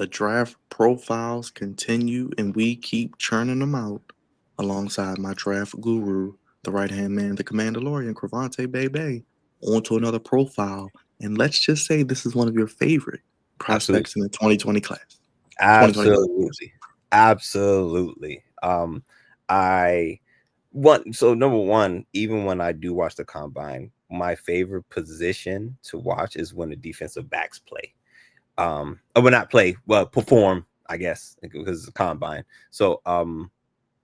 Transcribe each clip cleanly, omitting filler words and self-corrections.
The draft profiles continue and we keep churning them out alongside my draft guru, the right hand man, the Commandalorian, Cravante Bebe, on to another profile. And let's just say this is one of your favorite Absolutely. prospects in the 2020 class. 2025 class. Absolutely. Absolutely. I want so number one, even when I do watch the combine, my favorite position to watch is when the defensive backs play. Or well, not play, well, perform, I guess, because it's a combine. So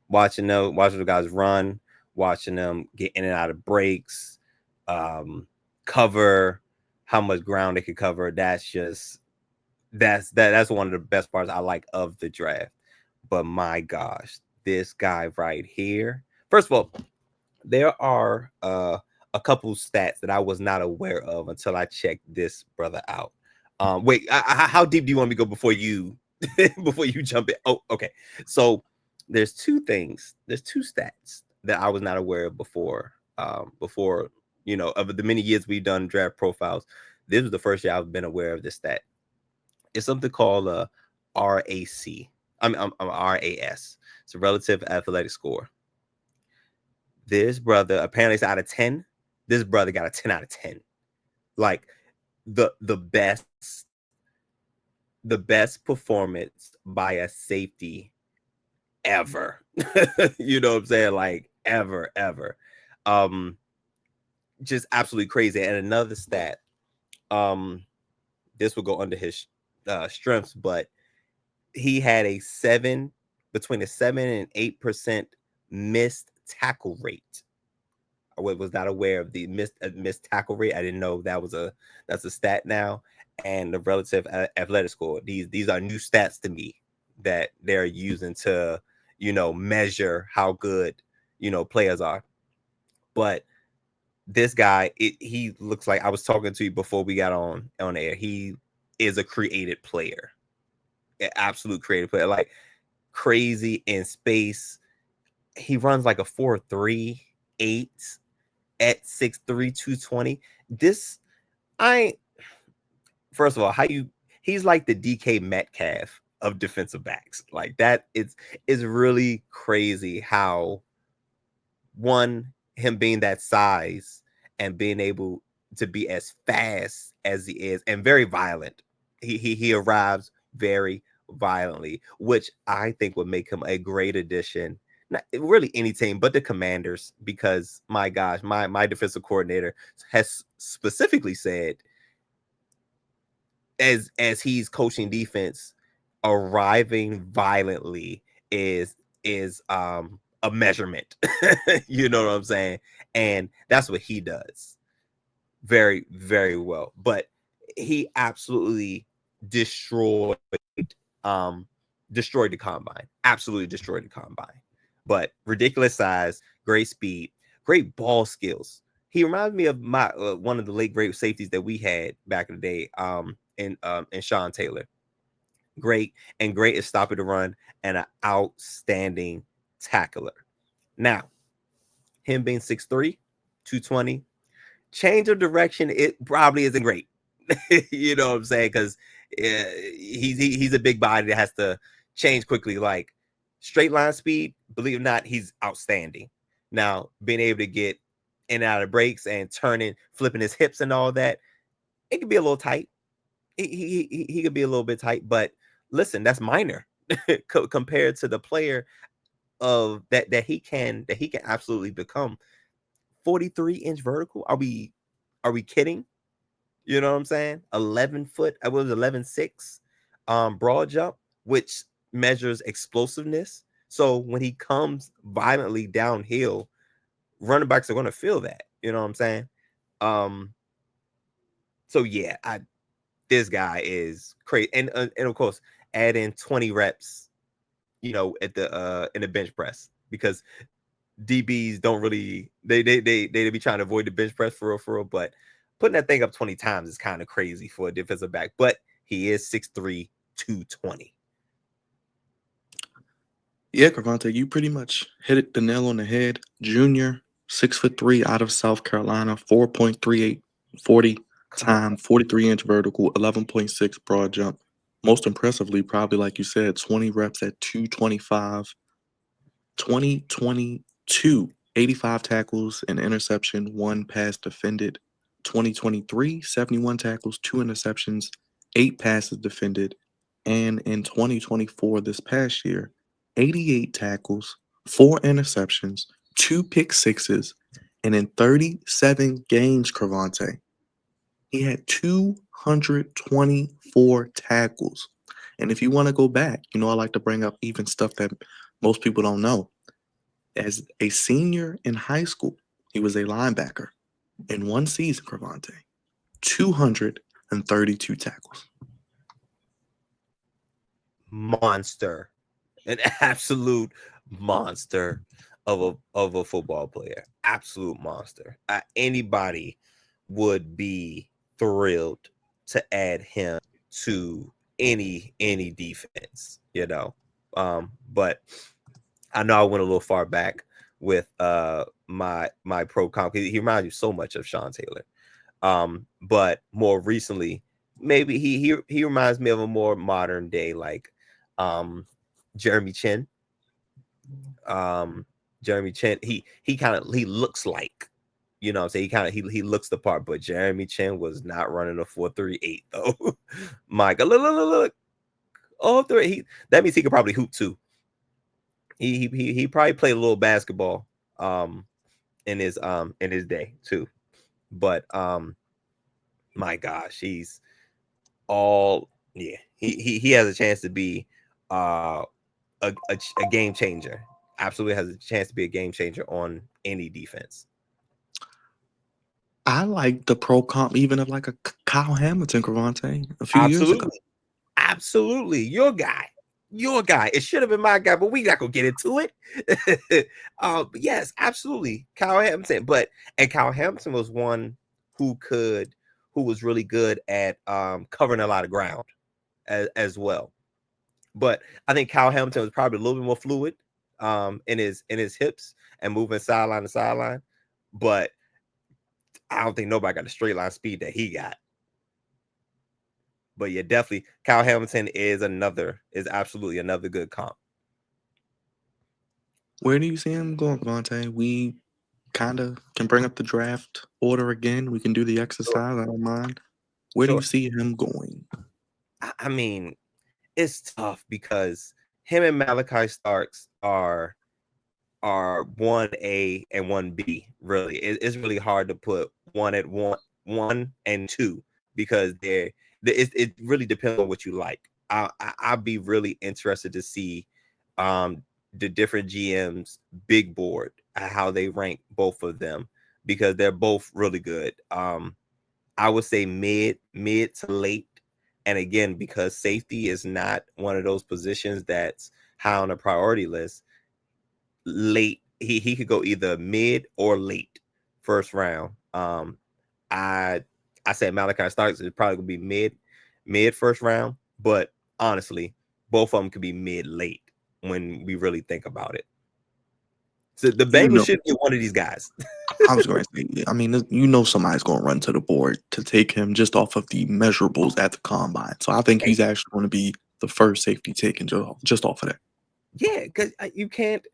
watching the guys run, watching them get in and out of breaks, cover how much ground they could cover. That's one of the best parts I like of the draft. But my gosh, this guy right here. First of all, there are a couple stats that I was not aware of until I checked this brother out. Wait, how deep do you want me to go before you before you jump in? Oh, okay. So there's two things. There's two stats that I was not aware of before. Before of the many years we've done draft profiles, this was the first year I've been aware of this stat. It's something called a RAC. I'm RAS. It's a relative athletic score. This brother apparently it's out of 10. This brother got a 10 out of 10. Like the best performance by a safety ever. You know what I'm saying? Like ever. Um, just absolutely crazy. And another stat, this will go under his strengths, but he had between a 7 and 8% missed tackle rate. I was not aware of the missed tackle rate. I didn't know that's a stat now. And the relative athletic score. These are new stats to me that they're using to measure how good players are. But this guy, he looks like I was talking to you before we got on air. He is a created player, an absolute creative player, like crazy in space. He runs like a 4.38 at 6'3", 220. This I first of all, he's like the DK Metcalf of defensive backs. Like that, it's really crazy how him being that size and being able to be as fast as he is and very violent. He arrives very violently, which I think would make him a great addition. Not really any team, but the Commanders, because my gosh, my defensive coordinator has specifically said, as he's coaching defense, arriving violently is a measurement. You know what I'm saying? And that's what he does very, very well. But he absolutely destroyed destroyed the combine. Absolutely destroyed the combine. But ridiculous size, great speed, great ball skills. He reminds me of my one of the late great safeties that we had back in the day, in Sean Taylor. Great at stopping the run and an outstanding tackler. Now, him being 6'3", 220, change of direction, it probably isn't great. You know what I'm saying? Because he's a big body that has to change quickly. Like straight line speed, believe it or not, he's outstanding. Now, being able to get in and out of breaks and flipping his hips and all that, it could be a little tight. He could be a little bit tight, but listen, that's minor compared to the player of that he can absolutely become. 43-inch vertical. Are we kidding? You know what I'm saying? 11 foot. I was 11.6 broad jump, which measures explosiveness. So when he comes violently downhill, running backs are going to feel that. You know what I'm saying? So yeah, this guy is crazy, and of course, add in 20 reps, at the in the bench press, because DBs don't really they be trying to avoid the bench press for real, but putting that thing up 20 times is kind of crazy for a defensive back. But he is 6'3", 220. Yeah, Cravante, you pretty much hit it the nail on the head. Junior, 6'3", out of South Carolina, 4.38 40 Come on. time, 43-inch vertical, 11.6 broad jump. Most impressively, probably like you said, 20 reps at 225, 2022, 85 tackles, an interception, one pass defended. 2023, 71 tackles, two interceptions, eight passes defended. And in 2024, this past year, 88 tackles, four interceptions, two pick sixes, and in 37 games, Cravante, he had 224 tackles. And if you want to go back, I like to bring up even stuff that most people don't know. As a senior in high school, he was a linebacker. In one season, Cravante, 232 tackles. Monster, an absolute monster of a football player, absolute monster. Anybody would be thrilled to add him to any defense, But I know I went a little far back with my pro comp. He reminds you so much of Sean Taylor. But more recently, maybe he reminds me of a more modern day, like Jeremy Chin. Jeremy Chin, he looks like, what I'm saying, he looks the part, but Jeremy Chin was not running a 4.38 though. Mike, look. Oh, that means he could probably hoop too. He probably played a little basketball in his day too. But my gosh, he's all yeah. He has a chance to be a game changer. Absolutely has a chance to be a game changer on any defense. I like the pro comp even of like a Kyle Hamilton, Cravante, a few years ago. Absolutely. Absolutely. Your guy. Your guy. It should have been my guy, but we not gonna get into it. But yes, absolutely. Kyle Hamilton. And Kyle Hamilton was one who was really good at covering a lot of ground as well. But I think Kyle Hamilton was probably a little bit more fluid in his hips and moving sideline to sideline. But I don't think nobody got the straight line speed that he got. But yeah, definitely Kyle Hamilton is absolutely another good comp. Where do you see him going, Cravante? We kind of can bring up the draft order again. We can do the Sure. exercise. I don't mind. Where do you Sure. see him going? I mean, it's tough because him and Malachi Starks are 1A and 1B. Really, it's really hard to put one and two because it really depends on what you like. I'd be really interested to see the different GMs big board, how they rank both of them, because they're both really good. I would say mid to late. And again, because safety is not one of those positions that's high on the priority list, late, he could go either mid or late first round. I said Malachi Starks is probably gonna be mid first round, but honestly, both of them could be mid late when we really think about it. So the You Bengals know, should get one of these guys. I was going to say, I mean, somebody's going to run to the board to take him just off of the measurables at the combine. So I think he's actually going to be the first safety taken just off of that. Yeah, because you can't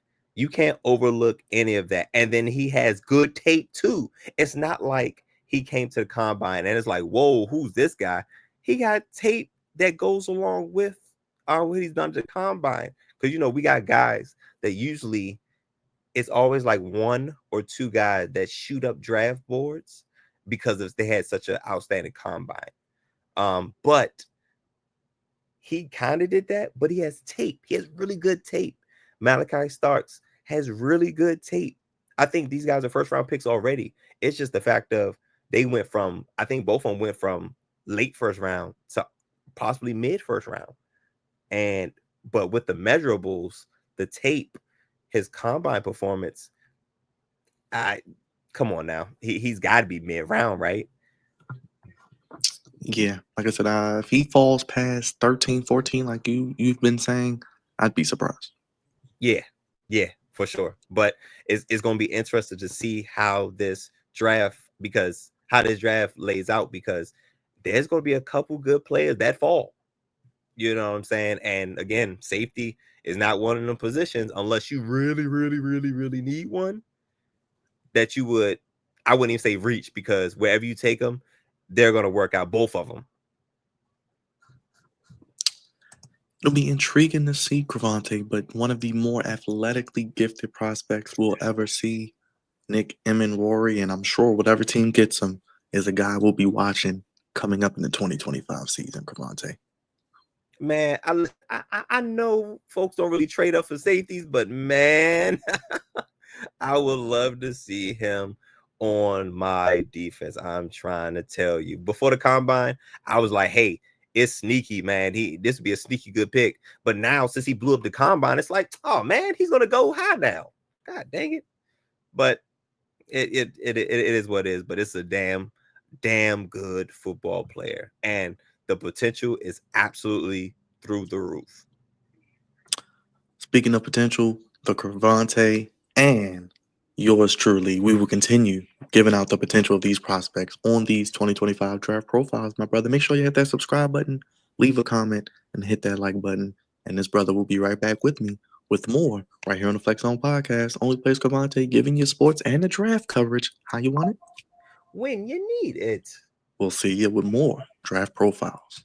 overlook any of that. And then he has good tape too. It's not like he came to the combine and it's like, whoa, who's this guy? He got tape that goes along with what he's done to the combine. Because we got guys that usually it's always like one or two guys that shoot up draft boards because they had such an outstanding combine. But he kind of did that, but he has tape. He has really good tape. Malachi Starks has really good tape. I think these guys are first round picks already. It's just the fact of I think both of them went from late first round to possibly mid first round. But with the measurables, the tape, his combine performance, I come on now. He's got to be mid round, right? Yeah, like I said, if he falls past 13, 14, like you've been saying, I'd be surprised. Yeah, for sure. But it's going to be interesting to see how this draft lays out, because there's going to be a couple good players that fall. You know what I'm saying? And again, safety is not one of them positions unless you really, really, really, really need one that you would, I wouldn't even say reach, because wherever you take them, they're going to work out, both of them. It'll be intriguing to see Cravante, but one of the more athletically gifted prospects we'll ever see, Nick Emmanwori, and I'm sure whatever team gets him is a guy we'll be watching coming up in the 2025 season, Cravante. Man, I know folks don't really trade up for safeties, but man, I would love to see him on my defense. I'm trying to tell you. Before the combine, I was like, hey, it's sneaky, man. This would be a sneaky good pick. But now, since he blew up the combine, it's like, oh man, he's gonna go high now. God dang it. But it is what it is. But it's a damn good football player. And the potential is absolutely through the roof. Speaking of potential, the Cravante and yours truly, we will continue giving out the potential of these prospects on these 2025 draft profiles, my brother. Make sure you hit that subscribe button, leave a comment, and hit that like button. And this brother will be right back with me with more right here on the Flex On Podcast. Only place Cravante giving you sports and the draft coverage how you want it. When you need it. We'll see you with more draft profiles.